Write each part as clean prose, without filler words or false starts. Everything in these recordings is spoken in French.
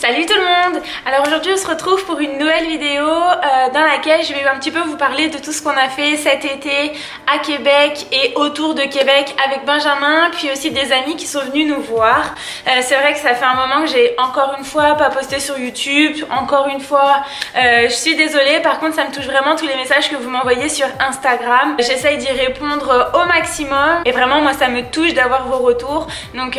Salut tout le monde! Alors aujourd'hui on se retrouve pour une nouvelle vidéo dans laquelle je vais un petit peu vous parler de tout ce qu'on a fait cet été à Québec et autour de Québec avec Benjamin, puis aussi des amis qui sont venus nous voir. C'est vrai que ça fait un moment que j'ai encore une fois pas posté sur YouTube, encore une fois je suis désolée, par contre ça me touche vraiment tous les messages que vous m'envoyez sur Instagram. J'essaye d'y répondre au maximum et vraiment moi ça me touche d'avoir vos retours, donc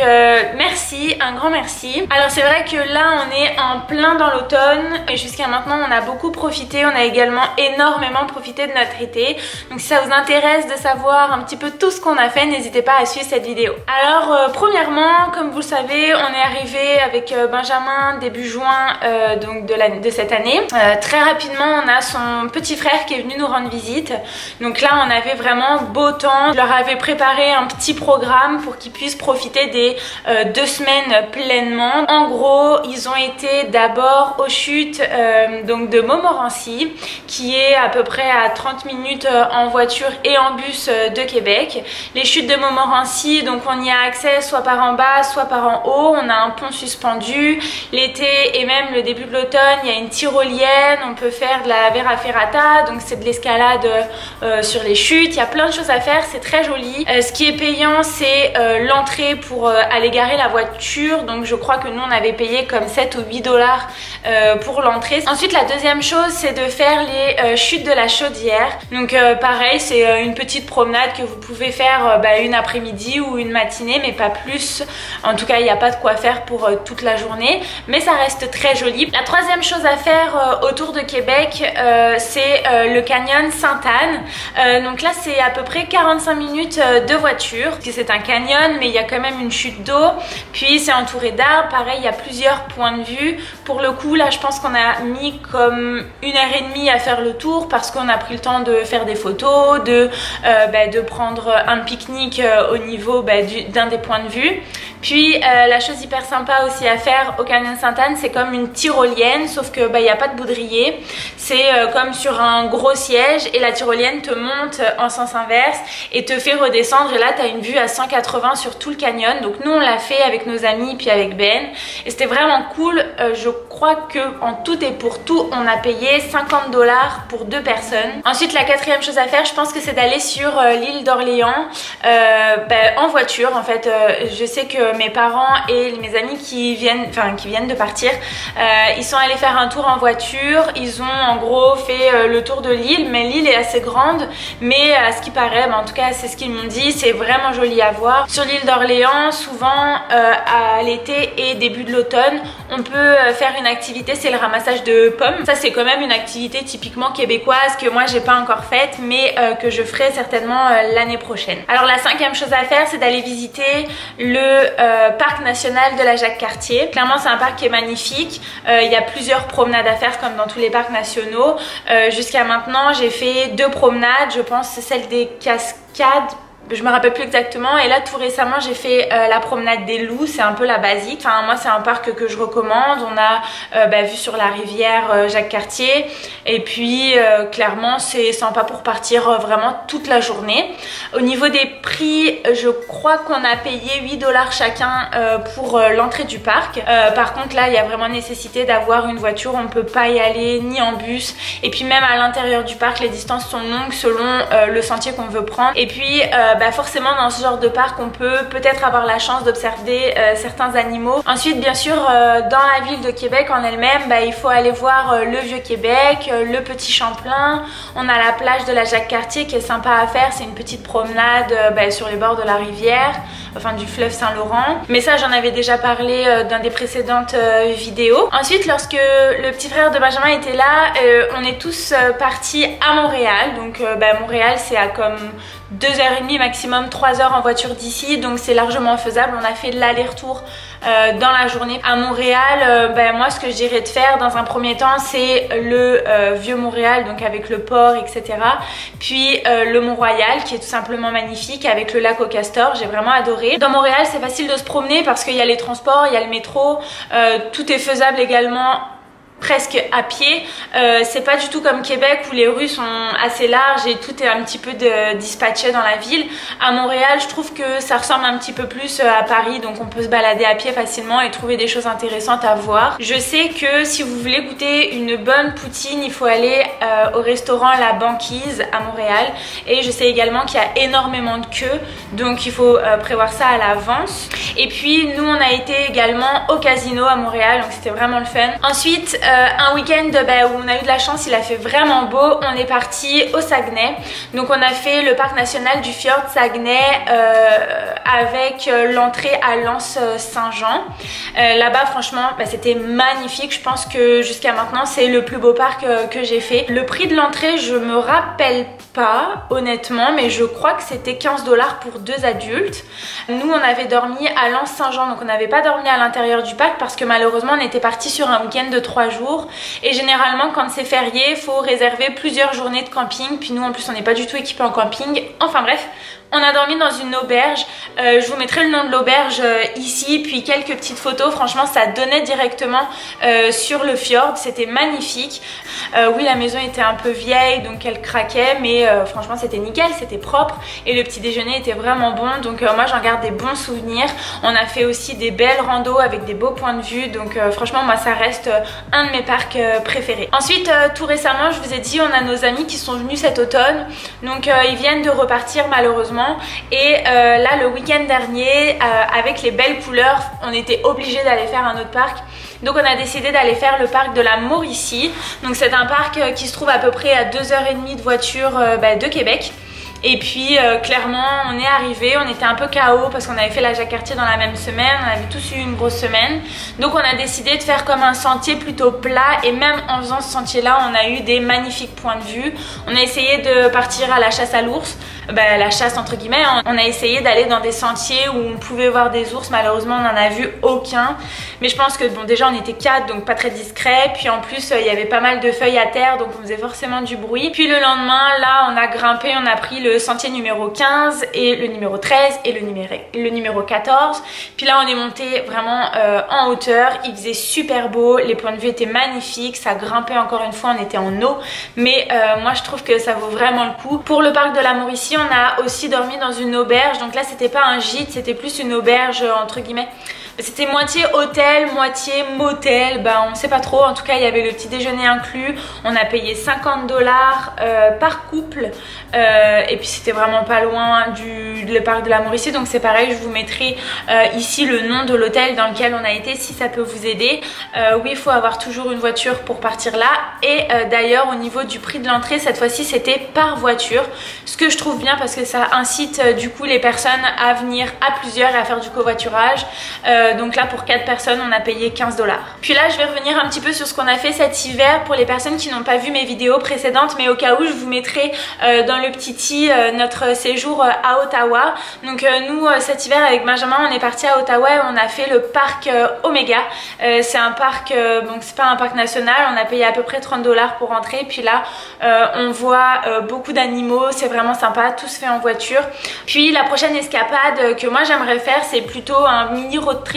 merci, un grand merci. Alors c'est vrai que là on est en plein dans l'automne et jusqu'à maintenant on a beaucoup profité, on a également énormément profité de notre été, donc si ça vous intéresse de savoir un petit peu tout ce qu'on a fait, n'hésitez pas à suivre cette vidéo. Alors premièrement, comme vous le savez, on est arrivé avec Benjamin début juin donc de cette année. Très rapidement on a son petit frère qui est venu nous rendre visite, donc là on avait vraiment beau temps. Je leur avais préparé un petit programme pour qu'ils puissent profiter des 2 semaines pleinement. En gros ils ont été d'abord aux chutes donc de Montmorency, qui est à peu près à 30 minutes en voiture et en bus de Québec. Les chutes de Montmorency, donc on y a accès soit par en bas soit par en haut. On a un pont suspendu. L'été et même le début de l'automne il y a une tyrolienne, on peut faire de la Vera Ferrata, donc c'est de l'escalade sur les chutes. Il y a plein de choses à faire, c'est très joli. Ce qui est payant c'est l'entrée pour aller garer la voiture, donc je crois que nous on avait payé comme 7 ou 8 dollars pour l'entrée. Ensuite la deuxième chose c'est de faire les chutes de la Chaudière, donc pareil c'est une petite promenade que vous pouvez faire une après-midi ou une matinée, mais pas plus. En tout cas il n'y a pas de quoi faire pour toute la journée, mais ça reste très joli. La troisième chose à faire autour de Québec c'est le canyon Sainte-Anne. Donc là c'est à peu près 45 minutes de voiture, parce que c'est un canyon mais il y a quand même une chute d'eau, puis c'est entouré d'arbres. Pareil il y a plusieurs points de vue. Pour le coup là je pense qu'on a mis comme 1h30 à faire le tour, parce qu'on a pris le temps de faire des photos, de prendre un pique-nique au niveau d'un des points de vue. Puis la chose hyper sympa aussi à faire au canyon Sainte-Anne, c'est comme une tyrolienne, sauf que il n'y a pas de baudrier, c'est comme sur un gros siège et la tyrolienne te monte en sens inverse et te fait redescendre, et là tu as une vue à 180 sur tout le canyon. Donc nous on l'a fait avec nos amis puis avec Ben et c'était vraiment cool. Je crois que en tout et pour tout on a payé 50 dollars pour 2 personnes. Ensuite la quatrième chose à faire, je pense que c'est d'aller sur l'île d'Orléans en voiture. En fait je sais que mes parents et mes amis qui viennent de partir, ils sont allés faire un tour en voiture. Ils ont en gros fait le tour de l'île, mais l'île est assez grande, mais à ce qui paraît, en tout cas c'est ce qu'ils m'ont dit, c'est vraiment joli à voir. Sur l'île d'Orléans, souvent à l'été et début de l'automne, on peut faire une activité, c'est le ramassage de pommes. Ça c'est quand même une activité typiquement québécoise que moi j'ai pas encore faite, mais que je ferai certainement l'année prochaine. Alors la cinquième chose à faire, c'est d'aller visiter le parc national de la Jacques-Cartier. Clairement c'est un parc qui est magnifique. Il y a plusieurs promenades à faire comme dans tous les parcs nationaux. Jusqu'à maintenant j'ai fait 2 promenades, je pense c'est celle des cascades, je me rappelle plus exactement, et là tout récemment j'ai fait la promenade des loups, c'est un peu la basique. Enfin moi c'est un parc que je recommande. On a vu sur la rivière Jacques-Cartier, et puis clairement c'est sympa pour partir vraiment toute la journée. Au niveau des prix, je crois qu'on a payé 8 dollars chacun pour l'entrée du parc. Par contre là il y a vraiment nécessité d'avoir une voiture, on ne peut pas y aller ni en bus, et puis même à l'intérieur du parc les distances sont longues selon le sentier qu'on veut prendre. Et puis forcément dans ce genre de parc on peut peut-être avoir la chance d'observer certains animaux. Ensuite bien sûr dans la ville de Québec en elle-même, il faut aller voir le Vieux-Québec, le Petit Champlain. On a la plage de la Jacques-Cartier qui est sympa à faire, c'est une petite promenade sur les bords de la rivière, enfin du fleuve Saint-Laurent, mais ça j'en avais déjà parlé dans des précédentes vidéos. Ensuite lorsque le petit frère de Benjamin était là, on est tous partis à Montréal. Donc Montréal c'est à comme 2h30 maximum 3 heures en voiture d'ici, donc c'est largement faisable. On a fait de l'aller-retour dans la journée à Montréal. Moi ce que je dirais de faire dans un premier temps c'est le vieux Montréal, donc avec le port etc, puis le Mont-Royal qui est tout simplement magnifique avec le lac aux castors. J'ai vraiment adoré. Dans Montréal c'est facile de se promener parce qu'il y a les transports, il y a le métro, tout est faisable également presque à pied. C'est pas du tout comme Québec où les rues sont assez larges et tout est un petit peu dispatché dans la ville. À Montréal, je trouve que ça ressemble un petit peu plus à Paris, donc on peut se balader à pied facilement et trouver des choses intéressantes à voir. Je sais que si vous voulez goûter une bonne poutine, il faut aller au restaurant La Banquise à Montréal, et je sais également qu'il y a énormément de queues, donc il faut prévoir ça à l'avance. Et puis nous on a été également au casino à Montréal, donc c'était vraiment le fun. Ensuite un week-end où on a eu de la chance, il a fait vraiment beau, on est parti au Saguenay, donc on a fait le parc national du fjord Saguenay avec l'entrée à l'Anse Saint-Jean. Là-bas franchement c'était magnifique, je pense que jusqu'à maintenant c'est le plus beau parc que j'ai fait. Le prix de l'entrée je me rappelle pas honnêtement, mais je crois que c'était 15 $ pour 2 adultes. Nous on avait dormi à l'Anse Saint-Jean, donc on n'avait pas dormi à l'intérieur du parc parce que malheureusement on était parti sur un week-end de 3 jours, et généralement quand c'est férié il faut réserver plusieurs journées de camping, puis nous en plus on n'est pas du tout équipés en camping. Enfin bref, on a dormi dans une auberge, je vous mettrai le nom de l'auberge ici, puis quelques petites photos. Franchement ça donnait directement sur le fjord, c'était magnifique. Oui, la maison était un peu vieille donc elle craquait, mais franchement c'était nickel, c'était propre, et le petit déjeuner était vraiment bon, donc moi j'en garde des bons souvenirs. On a fait aussi des belles randos avec des beaux points de vue, donc franchement moi ça reste un de mes parcs préférés. Ensuite tout récemment, je vous ai dit, on a nos amis qui sont venus cet automne, donc ils viennent de repartir malheureusement. Et là le week-end dernier avec les belles couleurs on était obligé d'aller faire un autre parc, donc on a décidé d'aller faire le parc de la Mauricie. Donc c'est un parc qui se trouve à peu près à 2h30 de voiture de Québec. Et puis clairement on est arrivé, on était un peu KO parce qu'on avait fait la Jacques-Cartier dans la même semaine, on avait tous eu une grosse semaine. Donc on a décidé de faire comme un sentier plutôt plat, et même en faisant ce sentier là on a eu des magnifiques points de vue. On a essayé de partir à la chasse à l'ours, la chasse entre guillemets. On a essayé d'aller dans des sentiers où on pouvait voir des ours, malheureusement on n'en a vu aucun. Mais je pense que bon, déjà on était 4 donc pas très discret, puis en plus il y avait pas mal de feuilles à terre donc on faisait forcément du bruit. Puis le lendemain là on a grimpé, on a pris le sentier numéro 15 et le numéro 13 et le numéro 14. Puis là on est monté vraiment en hauteur, il faisait super beau, les points de vue étaient magnifiques, ça grimpait encore une fois, on était en eau, mais moi je trouve que ça vaut vraiment le coup. Pour le parc de la Mauricie on a aussi dormi dans une auberge, donc là c'était pas un gîte, c'était plus une auberge entre guillemets. C'était moitié hôtel, moitié motel, on sait pas trop. En tout cas il y avait le petit déjeuner inclus, on a payé 50 $ par couple, et puis c'était vraiment pas loin le parc de la Mauricie, donc c'est pareil, je vous mettrai ici le nom de l'hôtel dans lequel on a été si ça peut vous aider. Oui, il faut avoir toujours une voiture pour partir là, et d'ailleurs au niveau du prix de l'entrée cette fois-ci c'était par voiture, ce que je trouve bien parce que ça incite du coup les personnes à venir à plusieurs et à faire du covoiturage. Donc là pour 4 personnes on a payé 15 $. Puis là je vais revenir un petit peu sur ce qu'on a fait cet hiver pour les personnes qui n'ont pas vu mes vidéos précédentes, mais au cas où je vous mettrai dans le petit i notre séjour à Ottawa. Donc nous cet hiver avec Benjamin on est parti à Ottawa et on a fait le parc Omega. C'est un parc, donc c'est pas un parc national, on a payé à peu près 30 $ pour rentrer. Puis là on voit beaucoup d'animaux, c'est vraiment sympa, tout se fait en voiture. Puis la prochaine escapade que moi j'aimerais faire c'est plutôt un mini road trip.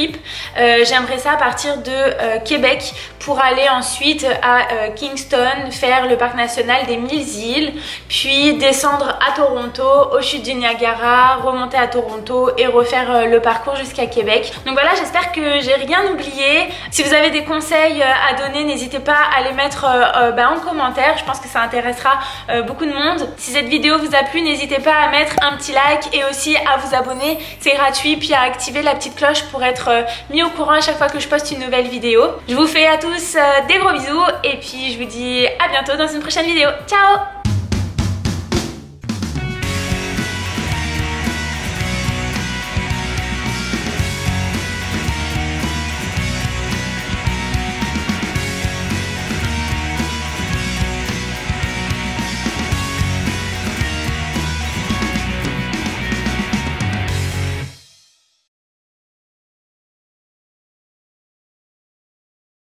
J'aimerais ça à partir de Québec pour aller ensuite à Kingston, faire le parc national des 1000 îles, puis descendre à Toronto, aux chutes du Niagara, remonter à Toronto et refaire le parcours jusqu'à Québec. Donc voilà, j'espère que j'ai rien oublié. Si vous avez des conseils à donner, n'hésitez pas à les mettre en commentaire, je pense que ça intéressera beaucoup de monde. Si cette vidéo vous a plu, n'hésitez pas à mettre un petit like et aussi à vous abonner, c'est gratuit, puis à activer la petite cloche pour être mis au courant à chaque fois que je poste une nouvelle vidéo. Je vous fais à tous des gros bisous et puis je vous dis à bientôt dans une prochaine vidéo. Ciao!